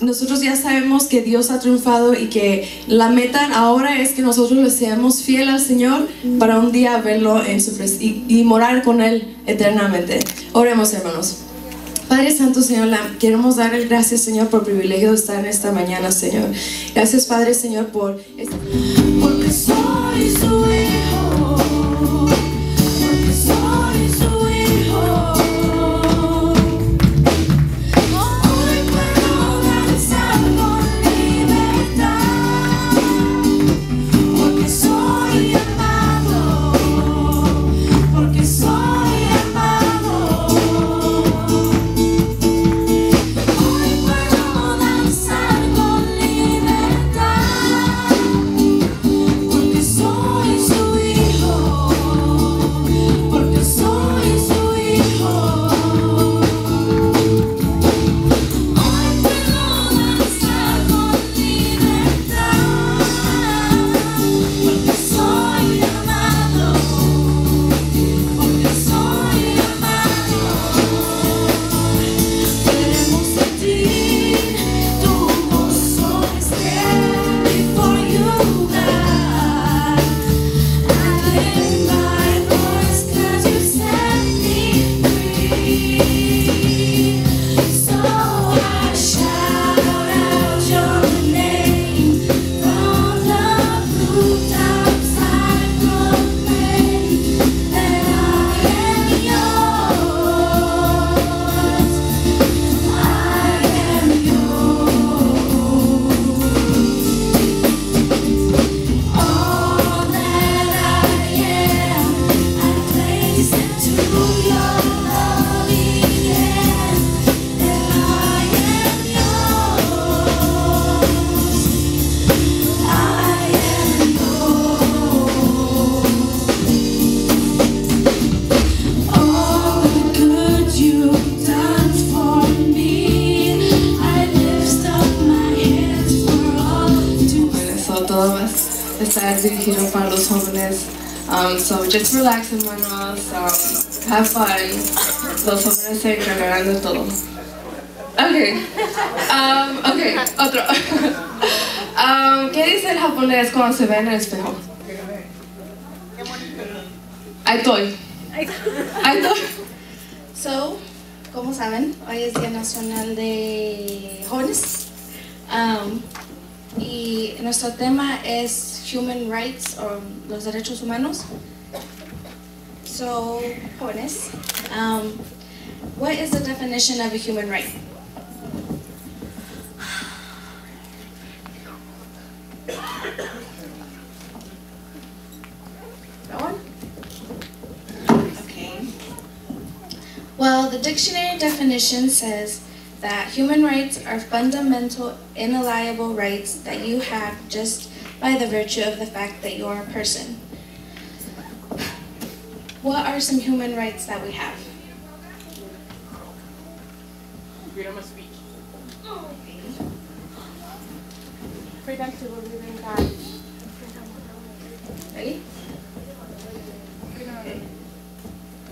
nosotros ya sabemos que Dios ha triunfado y que la meta ahora es que nosotros le seamos fieles al Señor para un día verlo en su presencia y morar con Él eternamente. Oremos, hermanos. Padre Santo, Señor, queremos darle gracias, Señor, por el privilegio de estar en esta mañana, Señor. Gracias, Padre, Señor, por porque soy su hijo, porque soy su hijo. Está dirigido para los jóvenes, so just relax, hermanos, have fun. Los jóvenes se encargarán de todo. Okay, otro. ¿Qué dice el japonés cuando se ve en el espejo? Aitoi. So, como saben, hoy es Día Nacional de Jóvenes. Y nuestro tema es Human Rights, o los derechos humanos. So, jóvenes, what is the definition of a human right? That one? Okay. Well, the dictionary definition says that human rights are fundamental, inalienable rights that you have just by the virtue of the fact that you are a person. What are some human rights that we have? Freedom of speech. Okay. Freedom to believe in God. Ready? Okay.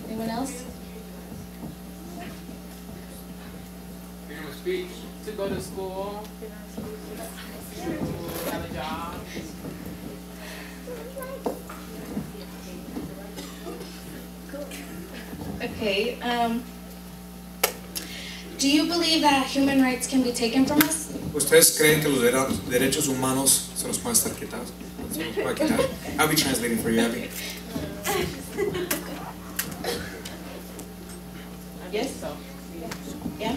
Anyone else? Freedom of speech. To go to school. To have a job. Okay. Do you believe that human rights can be taken from us? ¿Ustedes creen que los derechos humanos se los pueden estar quitados? Se los pueden quitar. I'll be translating for you, Abby. Yes. So. Yeah.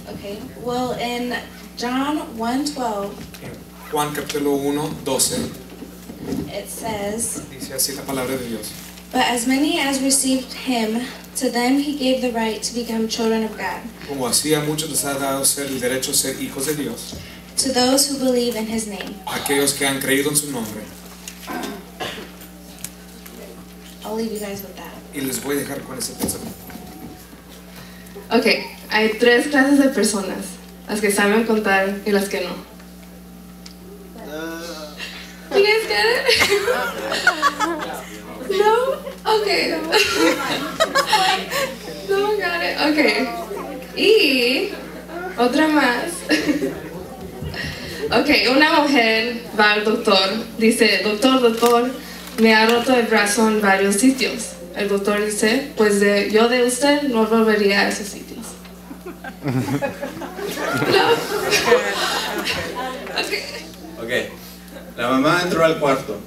Okay. Well, in John 1:12, Juan capítulo 1:12 it says, dice así la palabra de Dios. "But as many as received him, to them he gave the right to become children of God, Como así a muchos les ha dado ser el derecho a ser hijos de Dios, to those who believe in his name." aquellos que han creído en su nombre. I'll leave you guys with that. Y les voy a dejar con ese pensamiento. Ok, hay tres clases de personas, las que saben contar y las que no. You guys get it? No? Okay. No one got it. Okay. Y otra más. Ok, una mujer va al doctor, dice, doctor, me ha roto el brazo en varios sitios. El doctor dice, pues yo de usted no volvería a esos sitios. No. Ok, la mamá entró al cuarto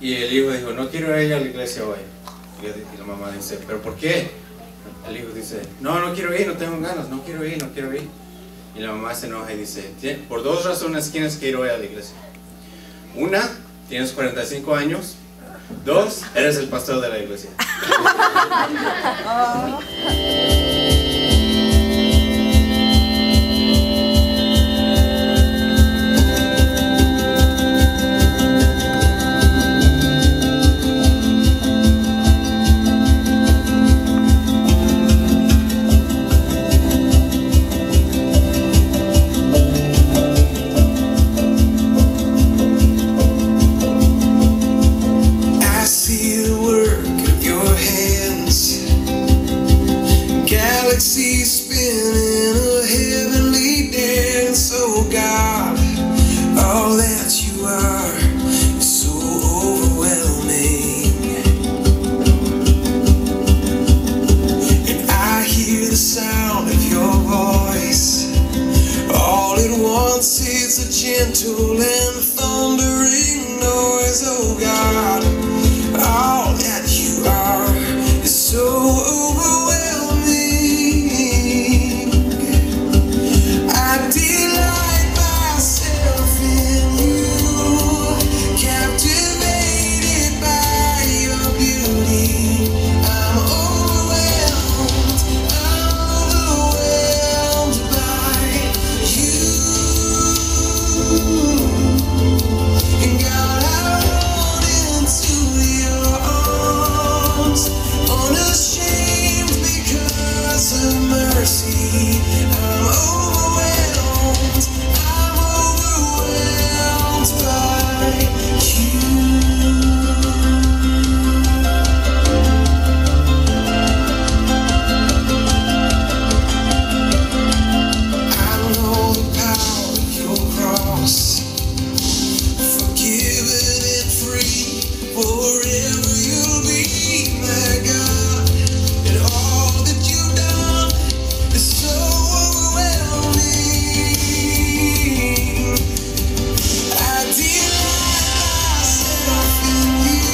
y el hijo dijo, no quiero ir a la iglesia hoy. Y la mamá dice, ¿pero por qué? El hijo dice, no quiero ir, no tengo ganas, no quiero ir. Y la mamá se enoja y dice, por dos razones tienes que ir hoy a la iglesia. Una, tienes 45 años. Dos, eres el pastor de la iglesia. Gentle and thundering noise, oh God, all that you are is so overwhelming. I delight myself in you, captivated by your beauty. I'm overwhelmed by you. And God, I run into your arms, unashamed because of mercy. I'm overwhelmed by you. I know the power of your cross, forgiven and free, forever you'll be my God, and all that you've done is so overwhelming. I delight myself in you,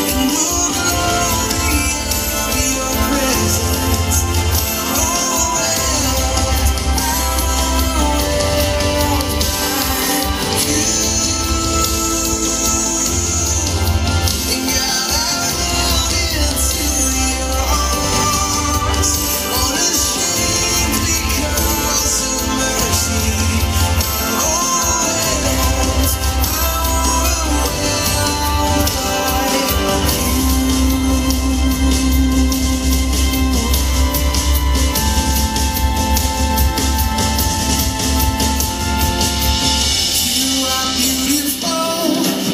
in the glory of your presence. I'm overwhelmed by you. And God, I run into your arms, unashamed because of mercy. I'm overwhelmed by you.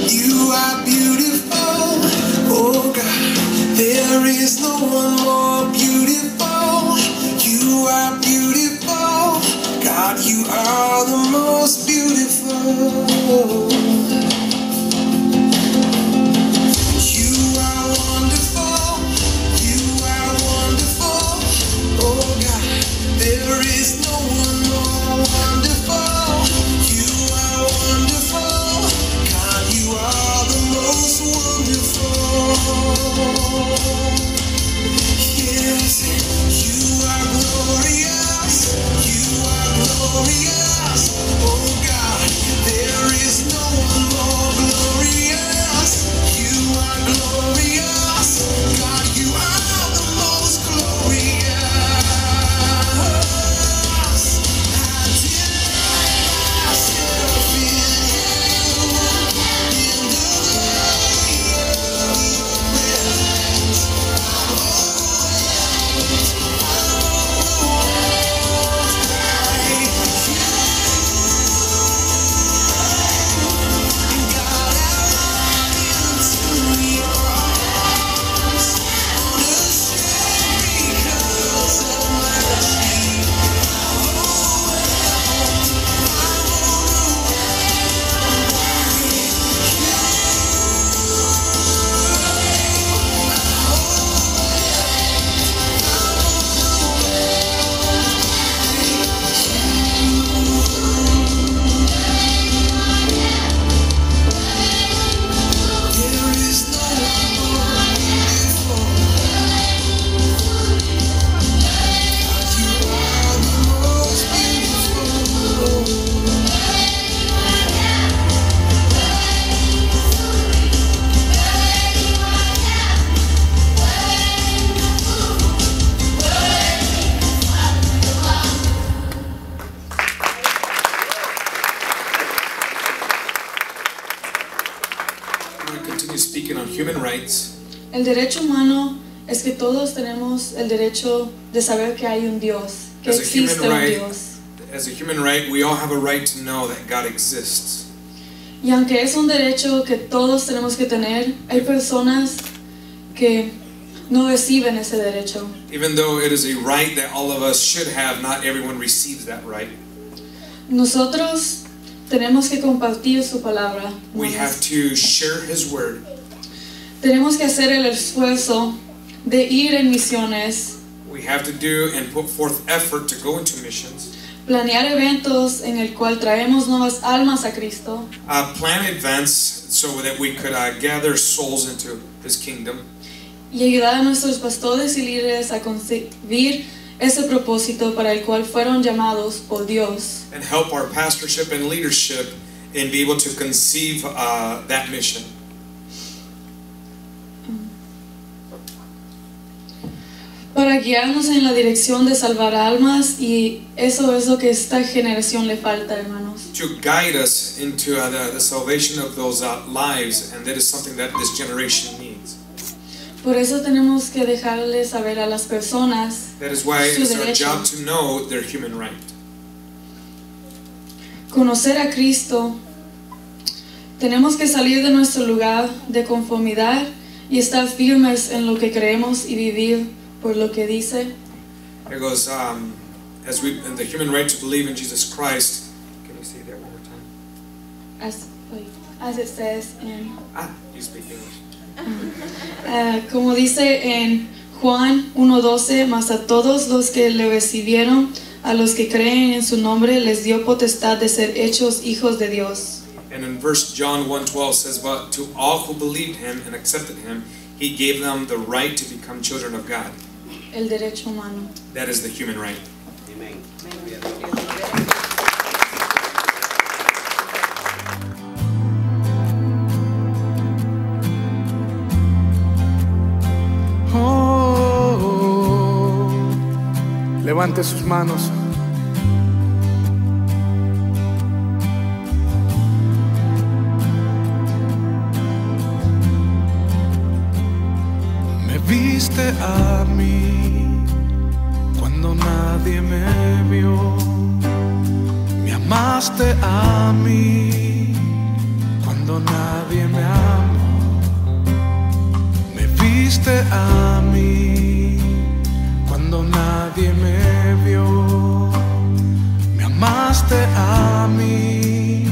You are beautiful, oh God, there is no one more beautiful. You are beautiful, God, you are the most beautiful. You are wonderful, oh God, there is no one more wonderful. You are wonderful, God, you are the most wonderful. Yes, you are glorious, oh God, there is no speaking on human rights. El derecho humano es que todos tenemos el derecho de saber que hay un Dios, que As a human existe un right, Dios. as a human right, we all have a right to know that God exists. Y aunque es un derecho que todos tenemos que tener, hay personas que no reciben ese derecho. Even though it is a right that all of us should have, not everyone receives that right. Nosotros tenemos que compartir su palabra. We have to share His word. Tenemos que hacer el esfuerzo de ir en misiones, We have to do and put forth effort to go into missions. planear eventos en el cual traemos nuevas almas a Cristo Plan events so that we could gather souls into His kingdom. y ayudar a nuestros pastores y líderes a concebir ese propósito para el cual fueron llamados por Dios. And help our pastorship and leadership and be able to conceive that mission. Para guiarnos en la dirección de salvar almas, y eso es lo que esta generación le falta, hermanos. To guide us into the salvation of those lives, and that is something that this generation needs. Por eso tenemos que dejarle saber a las personas That is why su it's our derecho. job to know their human right. Conocer a Cristo. Tenemos que salir de nuestro lugar de conformidad y estar firmes en lo que creemos y vivir por lo que dice. It goes, as we, and the human right to believe in Jesus Christ. Can you say that one more time? As it says in, You speak English. como dice en Juan 1:12, mas a todos los que le recibieron, a los que creen en su nombre, les dio potestad de ser hechos hijos de Dios. And in verse John 1:12 says, but to all who believed Him and accepted Him, He gave them the right to become children of God. El derecho humano. That is the human right. Amen. Levante sus manos. Me viste a mí cuando nadie me vio. Me amaste a mí cuando nadie me amó. Me viste a mí cuando nadie me vio. Me amaste a mí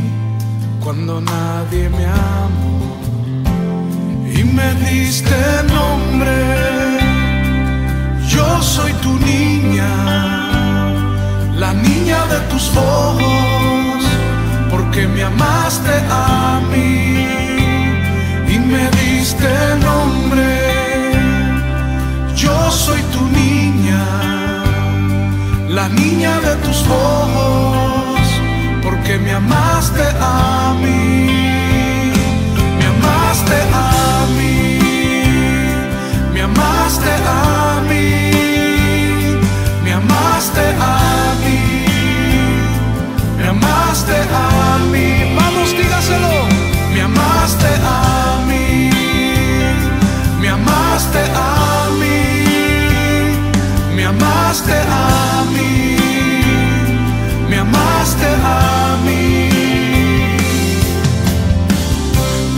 cuando nadie me amó. Y me diste nombre, yo soy tu niña, la niña de tus ojos, porque me amaste a mí. Y me diste nombre, yo soy tu niña, la niña de tus ojos, porque me amaste a mí. Me amaste a mí, me amaste a mí, me amaste a mí, me amaste a mí. Vamos, dígaselo. Me amaste a mí, me amaste a mí, me amaste a mí, me amaste a mí.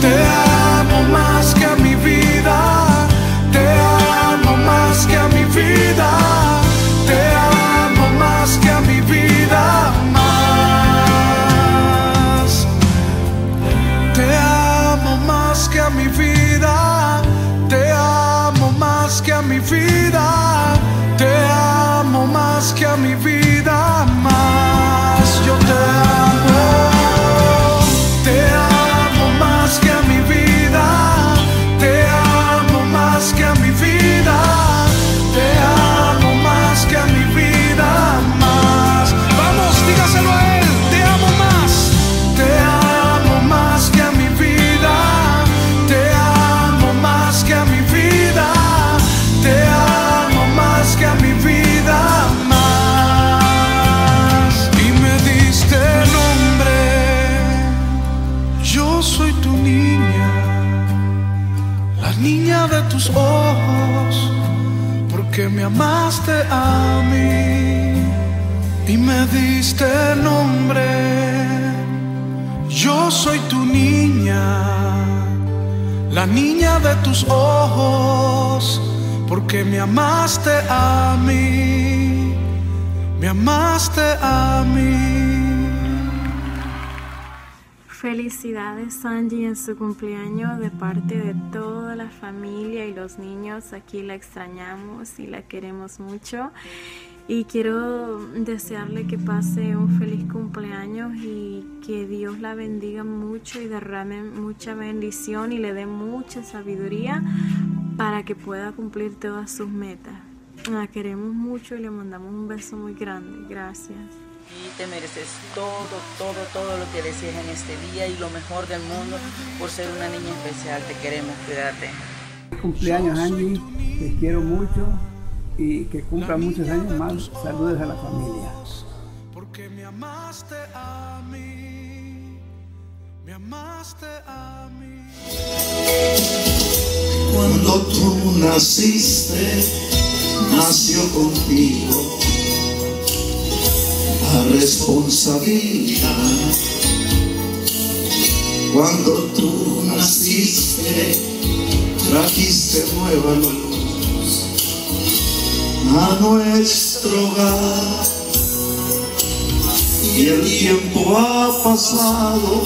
Te amo más que a mi vida, te amo más que a mi vida, te amo más que a mi vida, más. Te amo más que a mi vida, te amo más que a mi vida, te amo más que a mi vida, más. Yo te amo. Te amo más que a mi vida, te amo más que a mi vida, te amo más que a mi vida, más. Vamos, dígaselo a él, te amo más. Te amo más que a mi vida, te amo más que a mi vida, te amo más que a mi vida, más. Y me diste amaste a mí y me diste nombre. Yo soy tu niña, la niña de tus ojos, porque me amaste a mí, me amaste a mí. Felicidades Angie en su cumpleaños de parte de toda la familia y los niños. Aquí la extrañamos y la queremos mucho. Y quiero desearle que pase un feliz cumpleaños y que Dios la bendiga mucho y derrame mucha bendición y le dé mucha sabiduría para que pueda cumplir todas sus metas. La queremos mucho y le mandamos un beso muy grande. Gracias. Y te mereces todo lo que desees en este día y lo mejor del mundo por ser una niña especial. Te queremos, cuídate. Cumpleaños Angie, te quiero mucho y que cumpla muchos años más. Saludos a la familia. Porque me amaste a mí, me amaste a mí. Cuando tú naciste, nació contigo la responsabilidad. Cuando tú naciste, trajiste nueva luz a nuestro hogar. Y el tiempo ha pasado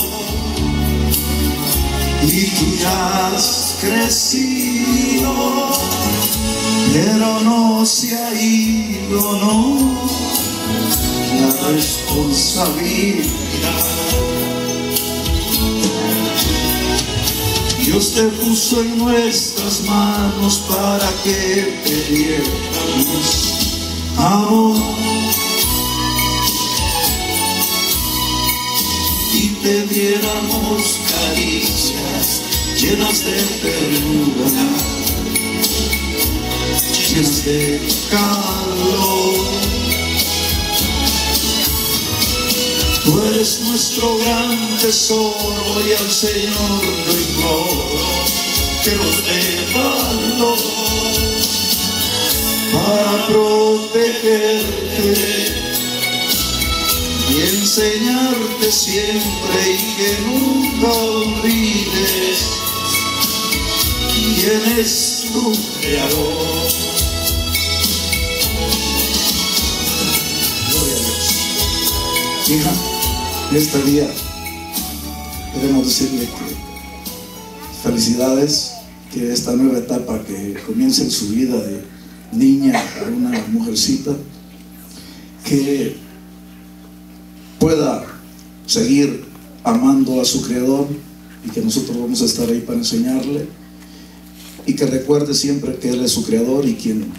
y tú ya has crecido, pero no se ha ido, no, la responsabilidad. Dios te puso en nuestras manos para que te diéramos amor y te diéramos caricias llenas de ternura, llenas de calor. Tú eres nuestro gran tesoro y al Señor lo imploro que nos dé valor para protegerte y enseñarte siempre y que nunca olvides quién es tu Creador. Gloria a Dios. Hija, este día queremos decirle que felicidades, que esta nueva etapa que comienza en su vida de niña a una mujercita, que pueda seguir amando a su Creador y que nosotros vamos a estar ahí para enseñarle, y que recuerde siempre que Él es su Creador y quien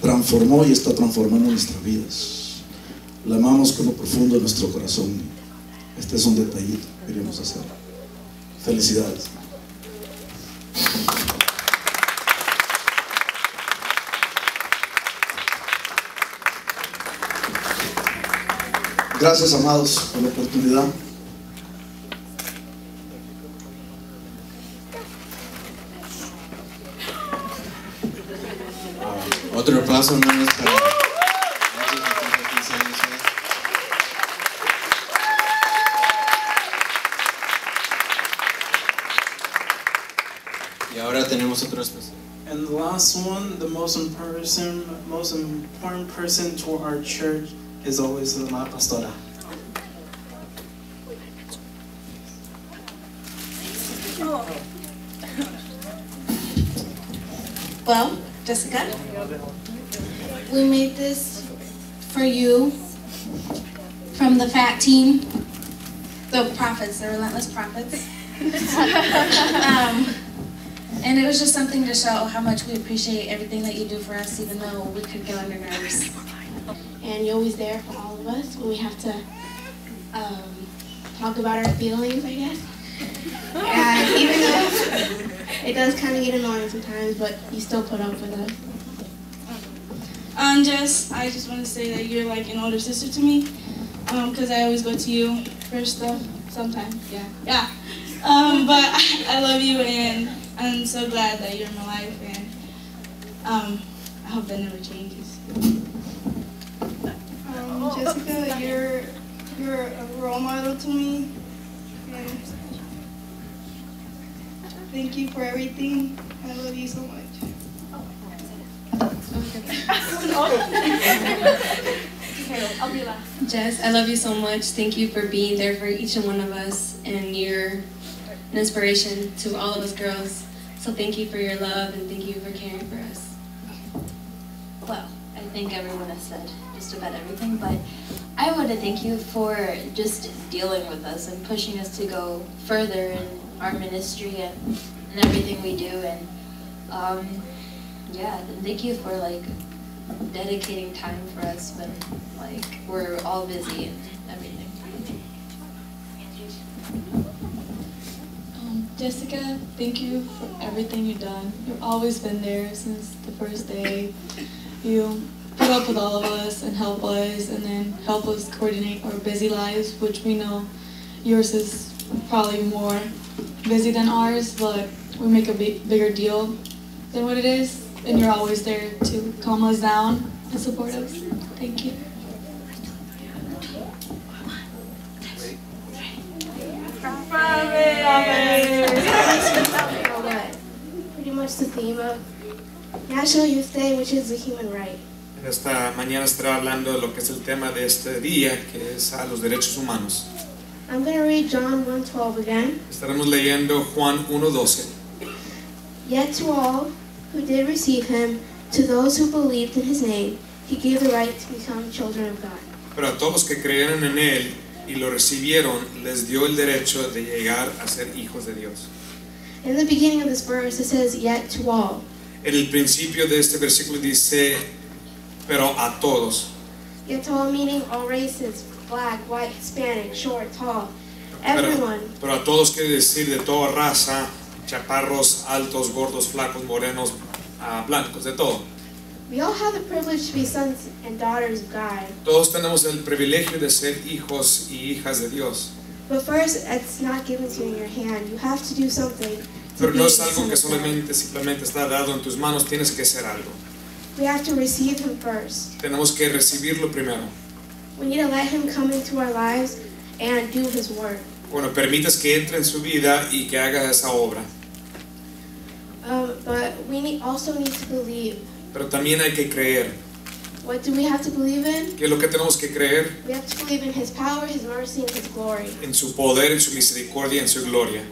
transformó y está transformando nuestras vidas. La amamos con lo profundo de nuestro corazón. Este es un detallito que queremos hacer. Felicidades. Gracias, amados, por la oportunidad. Otro aplauso, hermanos, para y ahora tenemos otro especial. And the last one, the most important person to our church is always la pastora. Well, Jessica, we made this for you from the fat team, the prophets, the relentless prophets. And it was just something to show how much we appreciate everything that you do for us, even though we could get on your nerves. And you're always there for all of us when we have to talk about our feelings, I guess. And even though it does kind of get annoying sometimes, but you still put up with us. Jess, I just want to say that you're like an older sister to me, because I always go to you for stuff sometimes, yeah. But I love you, and I'm so glad that you're in my life, and I hope that never changes. Jessica, you're a role model to me, and thank you for everything. I love you so much. Jess, I love you so much. Thank you for being there for each and one of us, and you're an inspiration to all of us girls. So thank you for your love, and thank you for caring for us. Well, I think everyone has said just about everything, but I want to thank you for just dealing with us and pushing us to go further in our ministry and everything we do. And yeah, and thank you for like dedicating time for us when like we're all busy and everything. Jessica, thank you for everything you've done. You've always been there since the first day. You put up with all of us and help us, and then help us coordinate our busy lives, which we know yours is probably more busy than ours, but we make a bigger deal than what it is, and you're always there to calm us down and support us. Thank you. Pretty much the theme of National Youth Day, which is a human right. Esta mañana estará hablando de lo que es el tema de este día, que es a los derechos humanos. I'm going to read John 1:12 again. Estaremos leyendo Juan 1:12. Yet to all who did receive him, to those who believed in his name, he gave the right to become children of God. Pero a todos los que creyeron en él y lo recibieron, les dio el derecho de llegar a ser hijos de Dios. In the beginning of this verse, it says, yet to all. En el principio de este versículo dice, pero a todos. Yet to all meaning all races, black, white, Hispanic, short, tall, everyone. Pero a todos quiere decir de toda raza, chaparros, altos, gordos, flacos, morenos, blancos, de todo. We all have the privilege to be sons and daughters of God. Todos tenemos el privilegio de ser hijos y hijas de Dios. But first, it's not given to you in your hand. You have to do something. Pero no es algo que simplemente está dado en tus manos, tienes que hacer algo. We have to receive him first. Tenemos que recibirlo primero. We need to let him come into our lives and do his work. Bueno, permites que entre en su vida y que haga esa obra. But we also need to believe. Pero también hay que creer. What do we have to believe in? ¿Qué es lo que tenemos que creer? We have to believe in his power, his mercy, and his glory. En su poder, en su misericordia, en su gloria.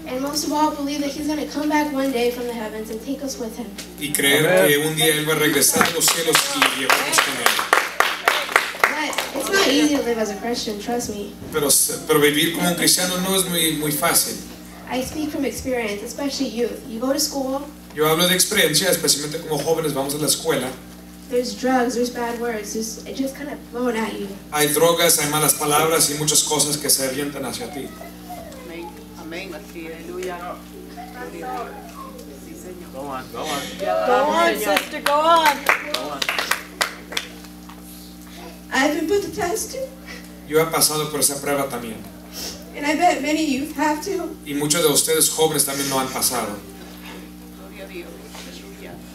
And most of all, believe that he's going to come back one day from the heavens and take us with him. Y creer que un día él va a regresar a los cielos y llevarnos con él. But it's not easy to live as a Christian, trust me. Pero vivir como un cristiano no es muy fácil. I speak from experience, especially youth. You go to school. Yo hablo de experiencia, especialmente como jóvenes vamos a la escuela. There's drugs, there's bad words, it just kind of thrown at you. Hay drogas, hay malas palabras y muchas cosas que se avientan hacia ti. Amén. Aleluya. Go on, go on. Go on, sister, go on. I've been put to test too. Yo he pasado por esa prueba también. And I bet many youth have to. Y muchos de ustedes jóvenes también lo han pasado.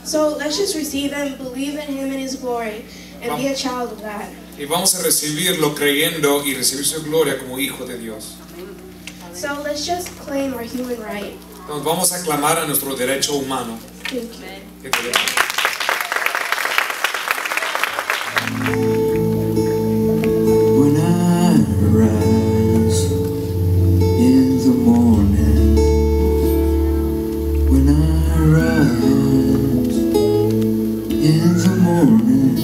So let's just receive him, believe in him and his glory, and be a child of God. Y vamos a recibirlo creyendo y recibir su gloria como hijo de Dios. So let's just claim our human right. Entonces vamos a clamar a nuestro derecho humano. Thank you. When I rise in the morning, when I rise in the morning,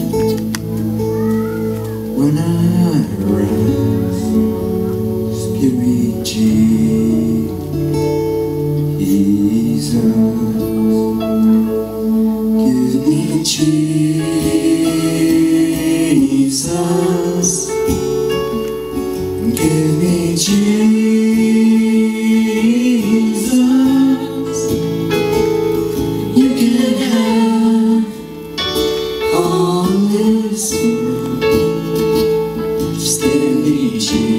when I rise, give me Jesus, give me Jesus, give me Jesus, you can have all this world, just give me Jesus.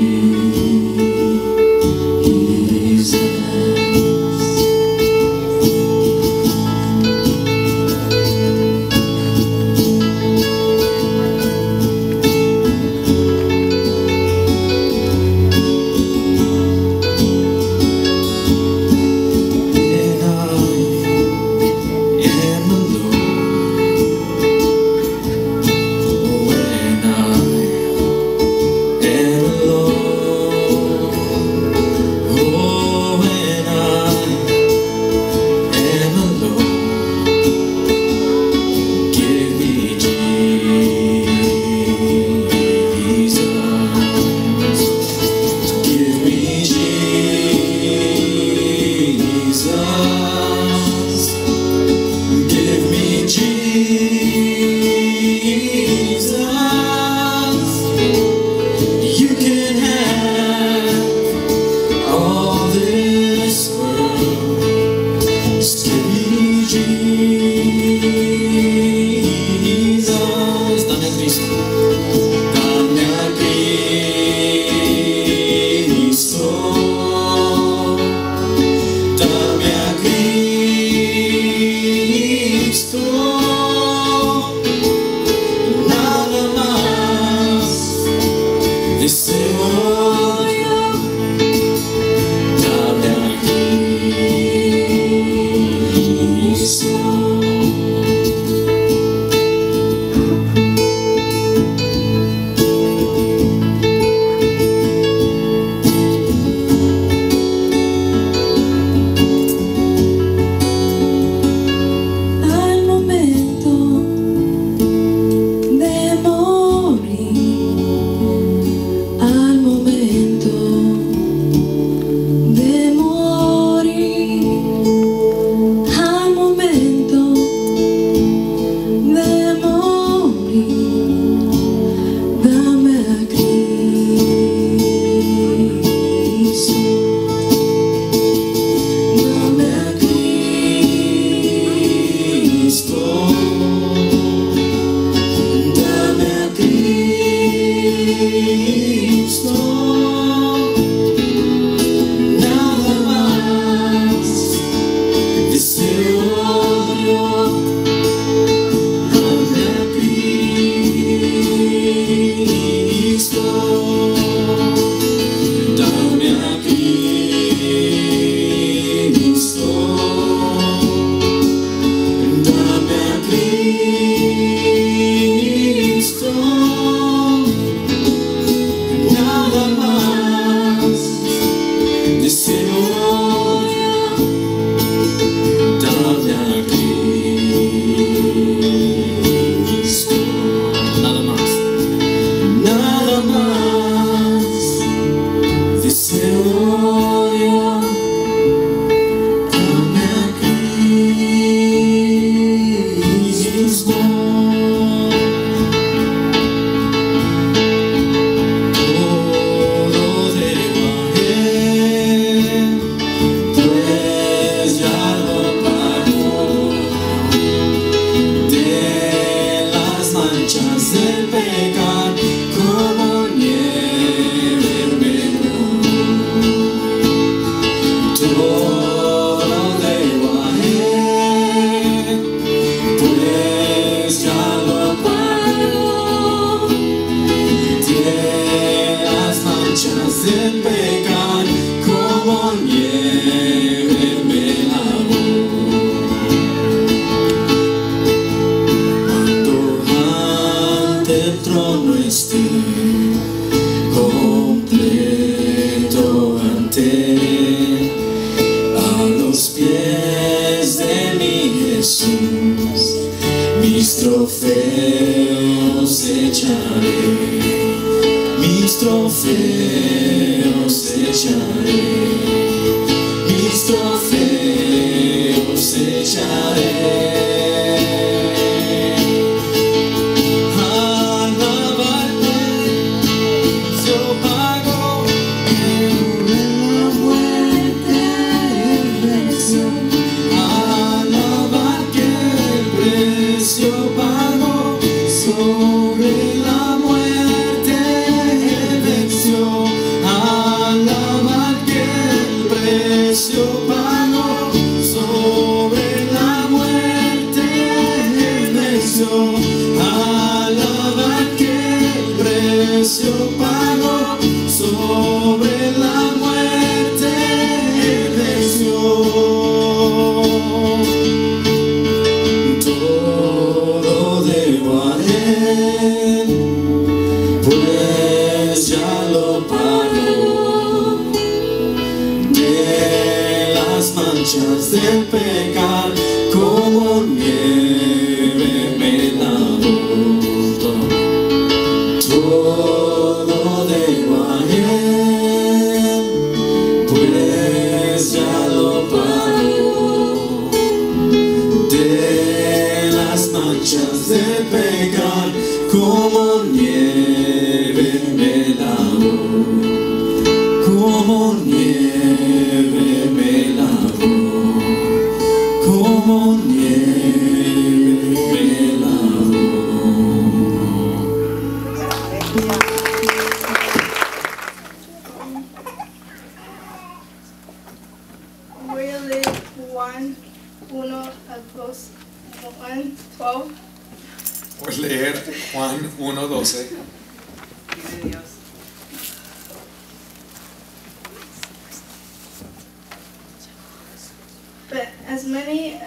As many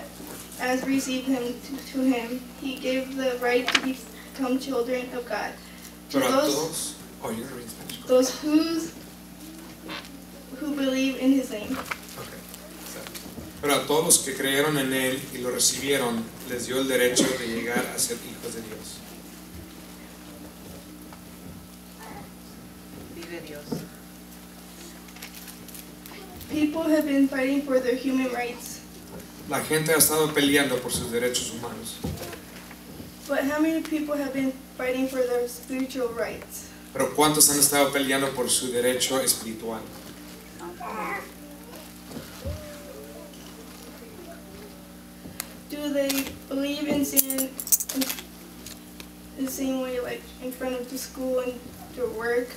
as received him, to him he gave the right to become children of God. To Pero a those, todos, oh, you're gonna read Spanish. those who believe in his name. Okay. Pero a todos los que creyeron en él y lo recibieron, les dio el derecho de llegar a ser hijos de Dios. Vive Dios. People have been fighting for their human rights. La gente ha estado peleando por sus derechos humanos. But how many people have been fighting for their spiritual rights? Pero ¿cuántos han estado peleando por su derecho espiritual? Do they believe in sin the same way, like in front of the school and their work?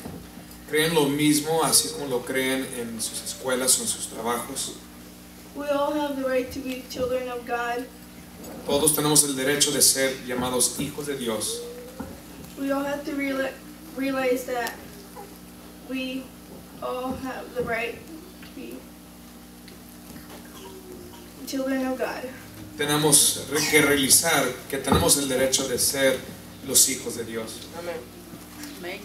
¿Creen lo mismo así como lo creen en sus escuelas o en sus trabajos? We all have the right to be children of God. Todos tenemos el derecho de ser llamados hijos de Dios. We all have to realize that we all have the right to be children of God. Tenemos que realizar que tenemos el derecho de ser los hijos de Dios. Amén. Amén.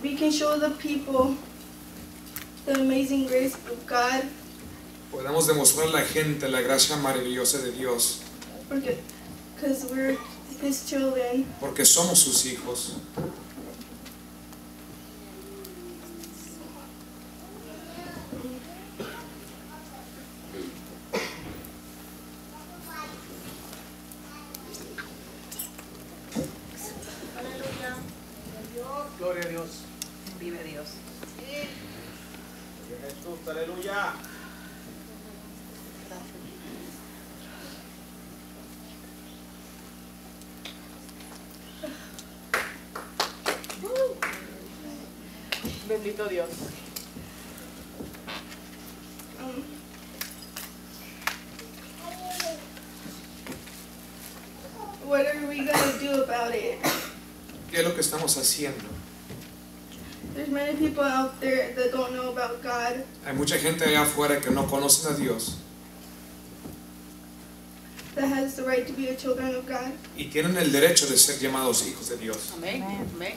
We can show the people the amazing grace of God. Podemos demostrar a la gente la gracia maravillosa de Dios. Because we're his children. Porque somos sus hijos. Gloria a Dios. Vive Dios. Jesús, aleluya. Bendito Dios. What are we gonna do about it? ¿Qué es lo que estamos haciendo? There's many people out there that don't know about God. Hay mucha gente allá afuera que no conocen a Dios That has the right to be a children of God. y tienen el derecho de ser llamados hijos de Dios. Amén. Amén.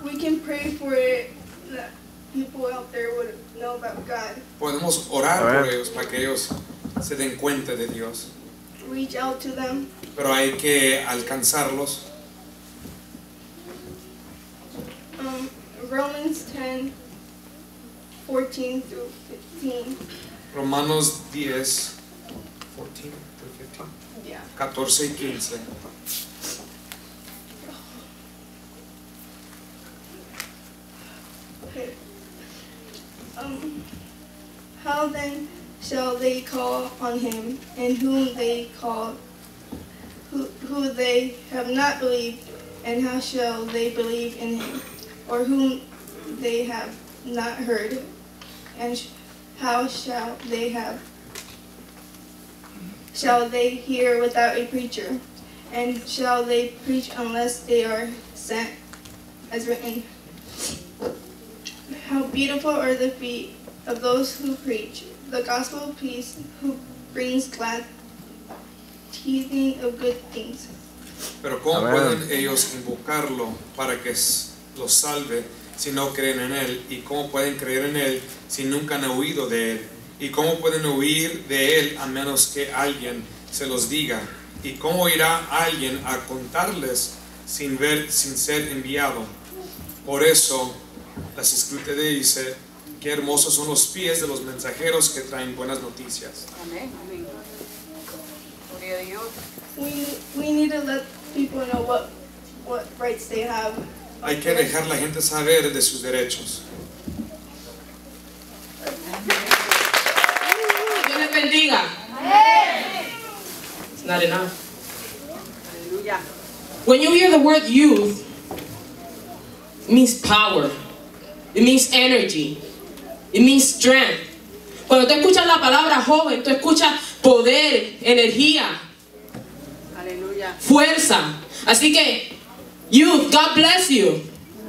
We can pray for it that people out there would know about God. Podemos orar por ellos para que ellos se den cuenta de Dios. Reach out to them. Pero hay que alcanzarlos. Romans 10:14 through 15. Romanos 10, 14 through 15. Yeah. 14 y 15. Okay. How then shall they call on him, in whom they call, who they have not believed, and how shall they believe in him, or whom they have not heard, and how shall they hear without a preacher, and shall they preach unless they are sent, as written? How beautiful are the feet of those who preach the gospel of peace, who brings glad tidings of good things. Pero ¿cómo pueden ellos invocarlo para que los salve si no creen en él? ¿Y cómo pueden creer en él si nunca han oído de él? ¿Y cómo pueden oír de él a menos que alguien se los diga? ¿Y cómo irá alguien a contarles sin ser enviado? Por eso las escrituras dice: qué hermosos son los pies de los mensajeros que traen buenas noticias. Amén. Gloria a Dios. We need to let people know what rights they have. Hay que dejar a la gente saber de sus derechos. Dios les bendiga. It's not enough. Aleluya. When you hear the word youth, it means power. It means energy. It means strength. Cuando tú escuchas la palabra joven, tú escuchas poder, energía, Aleluya. fuerza. Así que, youth, God bless you.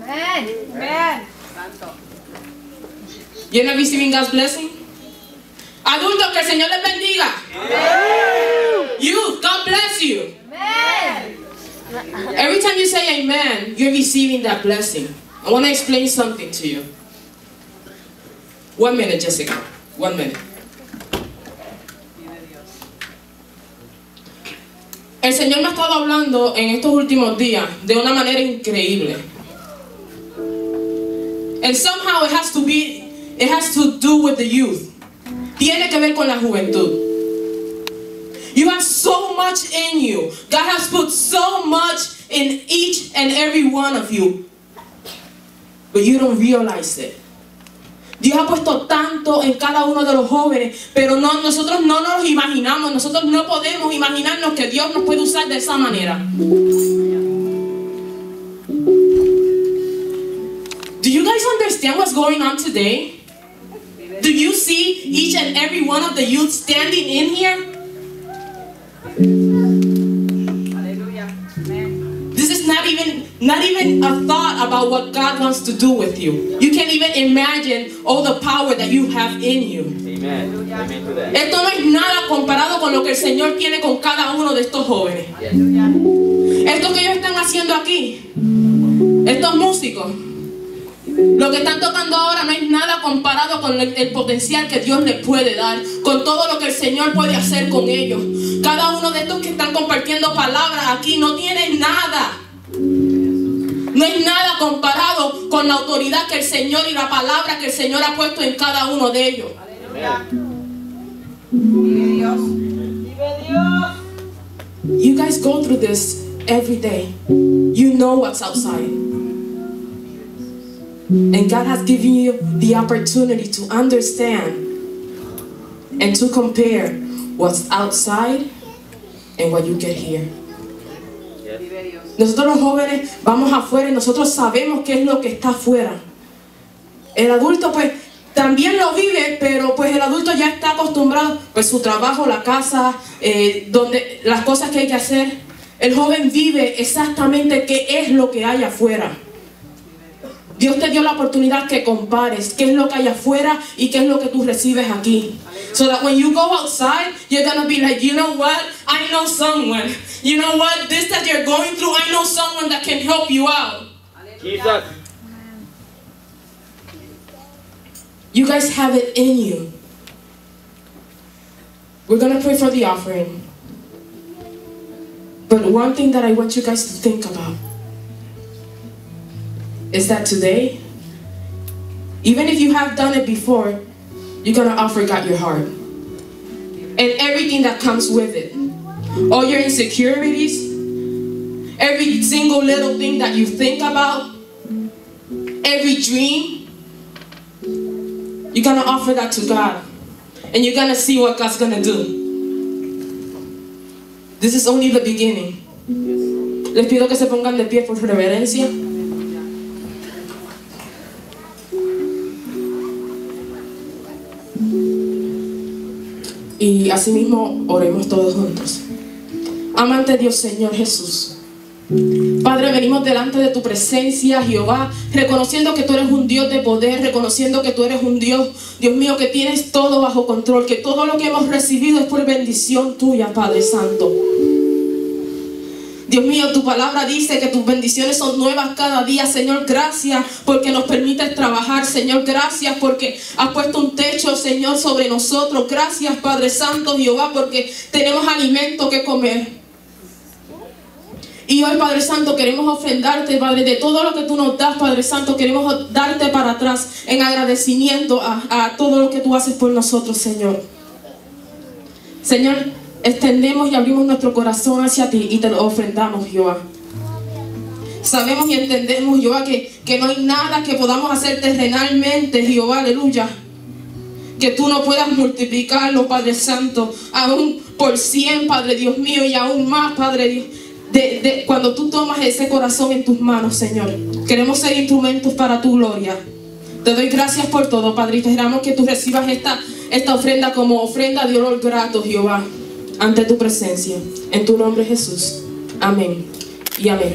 Amen. Amen. Santo. You're not receiving God's blessing? Adultos, que el Señor les bendiga. Amen. Youth, God bless you. Amen. Every time you say amen, you're receiving that blessing. I want to explain something to you. 1 minute, Jessica. 1 minute. El Señor me ha estado hablando en estos últimos días de una manera increíble. And somehow it has to do with the youth. Tiene que ver con la juventud. You have so much in you. God has put so much in each and every one of you. But you don't realize it. Dios ha puesto tanto en cada uno de los jóvenes, pero nosotros no nos imaginamos, nosotros no podemos imaginarnos que Dios nos puede usar de esa manera. Do you guys understand what's going on today? Do you see each and every one of the youth standing in here? This is not even a thought about what God wants to do with you. You can't even imagine all the power that you have in you. Amen. Amen to that. Esto no es nada comparado con lo que el Señor tiene con cada uno de estos jóvenes. Esto que ellos están haciendo aquí, estos músicos, lo que están tocando ahora no es nada comparado con el potencial que Dios les puede dar, con todo lo que el Señor puede hacer con ellos. Cada uno de estos que están compartiendo palabras aquí no tiene nada. No es nada comparado con la autoridad que el Señor y la palabra que el Señor ha puesto en cada uno de ellos. Vive Dios. Vive Dios. You guys go through this every day. You know what's outside. And God has given you the opportunity to understand and to compare what's outside and what you get here. Nosotros los jóvenes vamos afuera y nosotros sabemos qué es lo que está afuera. El adulto pues también lo vive, pero pues el adulto ya está acostumbrado, pues su trabajo, la casa, donde las cosas que hay que hacer. El joven vive exactamente qué es lo que hay afuera. Dios te dio la oportunidad que compares qué es lo que hay afuera y qué es lo que tú recibes aquí. So that when you go outside, you're going to be like, you know what? I know someone. You know what? This that you're going through, I know someone that can help you out. Jesus. You guys have it in you. We're going to pray for the offering. But one thing that I want you guys to think about is that today, even if you have done it before, you're going to offer God your heart. And everything that comes with it. All your insecurities, every single little thing that you think about, every dream, you're going to offer that to God. And you're going to see what God's going to do. This is only the beginning. Les pido que se pongan de pie por reverencia. Y asimismo oremos todos juntos. Amante Dios Señor Jesús, Padre, venimos delante de tu presencia, Jehová, reconociendo que tú eres un Dios de poder, reconociendo que tú eres un Dios, Dios mío, que tienes todo bajo control, que todo lo que hemos recibido es por bendición tuya, Padre Santo. Dios mío, tu palabra dice que tus bendiciones son nuevas cada día. Señor, gracias porque nos permites trabajar. Señor, gracias porque has puesto un techo, Señor, sobre nosotros. Gracias, Padre Santo, Jehová, porque tenemos alimento que comer. Y hoy, Padre Santo, queremos ofrendarte, Padre, de todo lo que tú nos das, Padre Santo. Queremos darte para atrás en agradecimiento a todo lo que tú haces por nosotros, Señor. Señor, extendemos y abrimos nuestro corazón hacia ti y te lo ofrendamos, Jehová. Sabemos y entendemos, Jehová, que no hay nada que podamos hacer terrenalmente, Jehová, aleluya, que tú no puedas multiplicarlo, Padre Santo, aún por 100, Padre Dios mío, y aún más, Padre Dios. Cuando tú tomas ese corazón en tus manos, Señor, queremos ser instrumentos para tu gloria, Te doy gracias por todo, Padre, y te damos que tú recibas esta ofrenda como ofrenda de olor grato, Jehová, ante tu presencia. En tu nombre, Jesús. Amén y amén.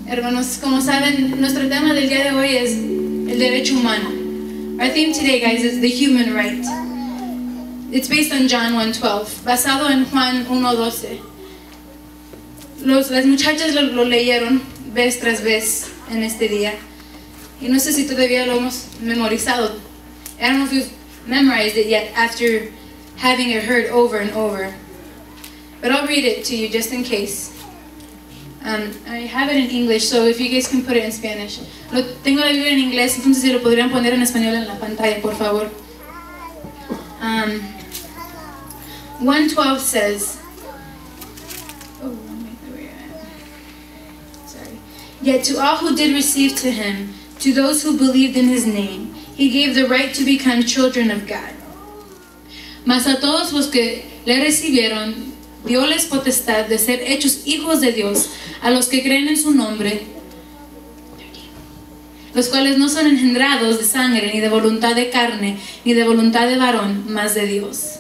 Hermanos, como saben, nuestro tema del día de hoy es el derecho humano. Our theme today, guys, is the human right. It's based on John 1:12, basado en Juan 1:12. Las muchachas lo leyeron vez tras vez en este día. Y no sé si todavía lo hemos memorizado. I don't know if you've memorized it yet after having it heard over and over. But I'll read it to you just in case. I have it in English, so if you guys can put it in Spanish. Tengo la Biblia en inglés, entonces si lo podrían poner en español en la pantalla, por favor. 1:12 says, Yet to all who did receive to him, to those who believed in his name, he gave the right to become children of God. Mas a todos los que le recibieron, dioles potestad de ser hechos hijos de Dios, a los que creen en su nombre, los cuales no son engendrados de sangre, ni de voluntad de carne, ni de voluntad de varón, mas de Dios.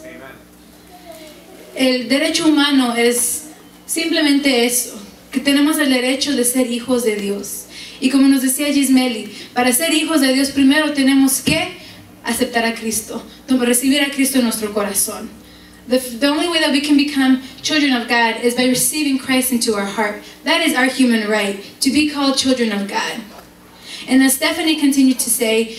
El derecho humano es simplemente eso, que tenemos el derecho de ser hijos de Dios. Y como nos decía Gismeli, para ser hijos de Dios primero tenemos que aceptar a Cristo, recibir a Cristo en nuestro corazón. The only way that we can become children of God is by receiving Christ into our heart. That is our human right, to be called children of God. And as Stephanie continued to say,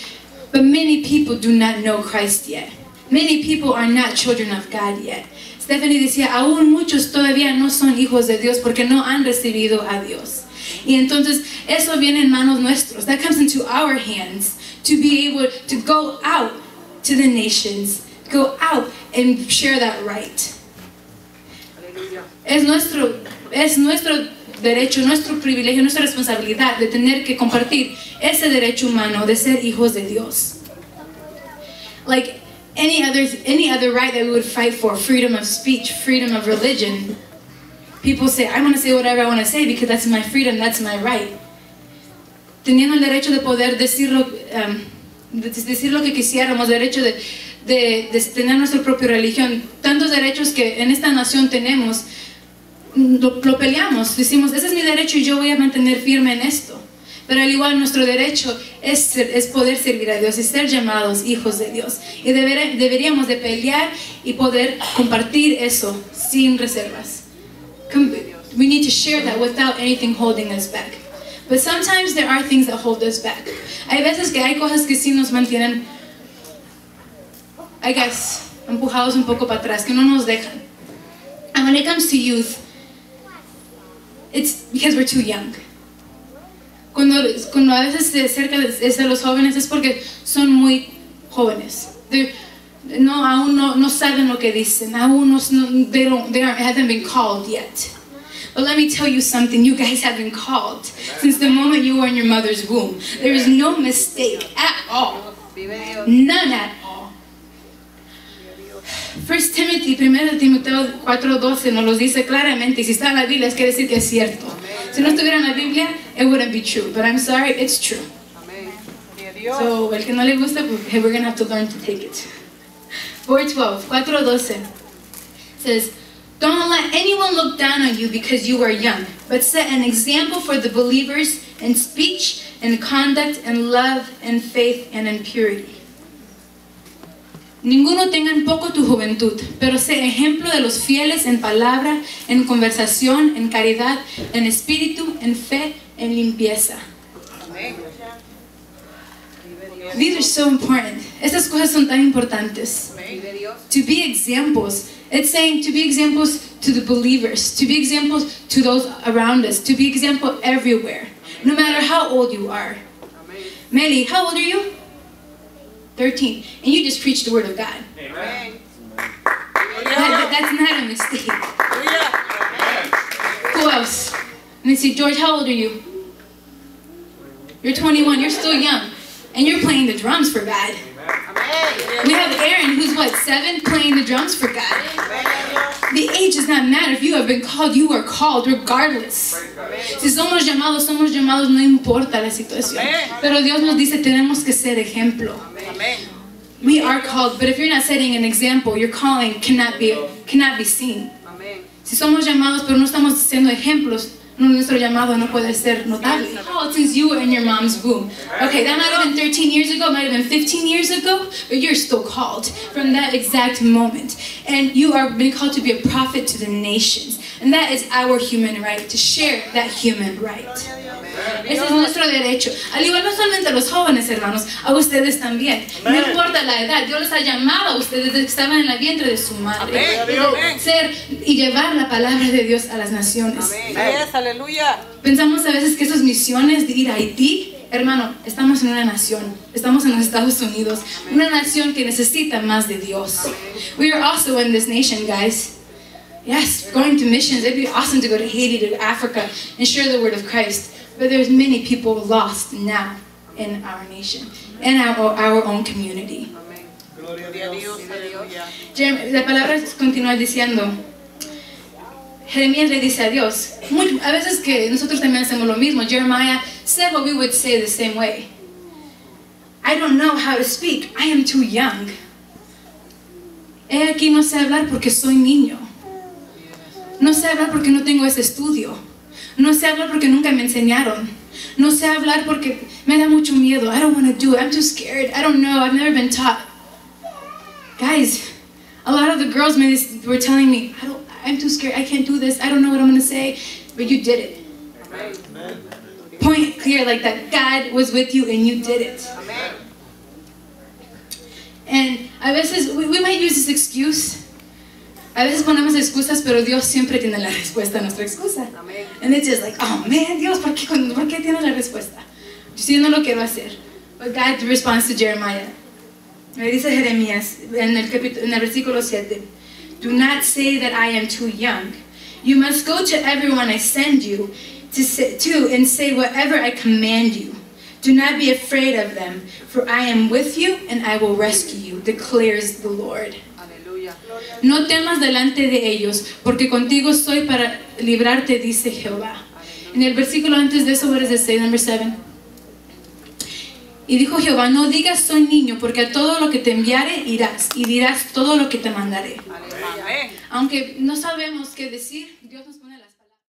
but many people do not know Christ yet. Many people are not children of God yet. Stephanie decía, aún muchos todavía no son hijos de Dios porque no han recibido a Dios. Y entonces eso viene en manos nuestros. That comes into our hands to be able to go out to the nations, go out and share that right. Es nuestro derecho, nuestro privilegio, nuestra responsabilidad de tener que compartir ese derecho humano de ser hijos de Dios. Like any other right that we would fight for, freedom of speech, freedom of religion. People say, I want to say whatever I want to say because that's my freedom, that's my right. Teniendo el derecho de poder decir lo que quisiéramos, derecho de tener nuestra propia religión, tantos derechos que en esta nación tenemos, lo peleamos, decimos, ese es mi derecho y yo voy a mantener firme en esto. Pero al igual nuestro derecho es poder servir a Dios y ser llamados hijos de Dios. Y deberíamos de pelear y poder compartir eso sin reservas. We need to share that without anything holding us back. But sometimes there are things that hold us back. Hay veces que hay cosas que sí nos mantienen, I guess, empujados un poco para atrás, que no nos dejan. And when it comes to youth, it's because we're too young. Cuando a veces se acerca de los jóvenes es porque son muy jóvenes. Aún no saben lo que dicen. Aún they haven't been called yet. But let me tell you something, you guys have been called since the moment you were in your mother's womb. There is no mistake at all. None at all. 1 Timothy, 1 Timoteo 4:12 nos los dice claramente, y si está en la Biblia es quiere decir que es cierto. Si no estuviera en la Biblia, it wouldn't be true, but I'm sorry, it's true. So, el que no le gusta, pues, hey, we're going to have to learn to take it. 4:12 says, don't let anyone look down on you because you are young, but set an example for the believers in speech and conduct and love and faith and in purity. Ninguno tenga en poco tu juventud, pero sé ejemplo de los fieles en palabra, en conversación, en caridad, en espíritu, en fe, en limpieza. These are so important. Estas cosas son tan importantes. To be examples. It's saying to be examples to the believers, to be examples to those around us, to be example everywhere, no matter how old you are. Meli, how old are you? 13. And you just preached the word of God. Amen. That's not a mistake. Who else? Let me see, George, how old are you? You're 21, you're still young. And you're playing the drums for God. We have Aaron, who's what, 7, playing the drums for God. The age does not matter. If you have been called, you are called regardless. Si somos llamados, no importa la situación. Pero Dios nos dice, tenemos que ser ejemplo. We are called, but if you're not setting an example, your calling cannot be seen. Si somos llamados, pero no estamos siendo ejemplos, nuestro llamado no puede ser notable. Oh, since you were in your mom's womb. Okay, that might have been 13 years ago, might have been 15 years ago, but you're still called from that exact moment. And you are being called to be a prophet to the nations. And that is our human right, to share that human right. Ese es nuestro derecho. Al igual no solamente a los jóvenes, hermanos, a ustedes también. No importa la edad, Dios les ha llamado a ustedes desde que estaban en la vientre de su madre. Ser y llevar la palabra de Dios a las naciones. Aleluya. Pensamos a veces que esas misiones de ir a Haití, hermano, estamos en una nación, estamos en los Estados Unidos, una nación que necesita más de Dios. We are also in this nation, guys. Yes, going to missions, it'd be awesome to go to Haiti, to Africa, and share the word of Christ. But there's many people lost now in our nation, in our own community. La palabra continúa diciendo, Jeremías le dice a Dios, a veces que nosotros también hacemos lo mismo. Jeremiah said what we would say the same way. I don't know how to speak, I am too young. He aquí no sé hablar porque soy niño. No sé hablar porque no tengo ese estudio. No sé hablar porque nunca me enseñaron. No sé hablar porque me da mucho miedo. I don't want to do it. I'm too scared. I don't know. I've never been taught. Guys, a lot of the girls were telling me, I'm too scared. I can't do this. I don't know what I'm going to say. But you did it. Amen. Point clear like that. God was with you and you did it. Amen. And a veces we might use this excuse. A veces ponemos excusas, pero Dios siempre tiene la respuesta a nuestra excusa. Amen. And it's just like, oh man, Dios, ¿por qué tienes la respuesta? Yo no lo quiero hacer. But God responds to Jeremiah. Le dice Jeremías en el versículo 7. Do not say that I am too young. You must go to everyone I send you to and say whatever I command you. Do not be afraid of them, for I am with you and I will rescue you, declares the Lord. No temas delante de ellos, porque contigo estoy para librarte, dice Jehová. En el versículo antes de eso, what does it say, number 7? Y dijo Jehová, no digas soy niño, porque a todo lo que te enviare irás, y dirás todo lo que te mandaré. Aunque no sabemos qué decir, Dios nos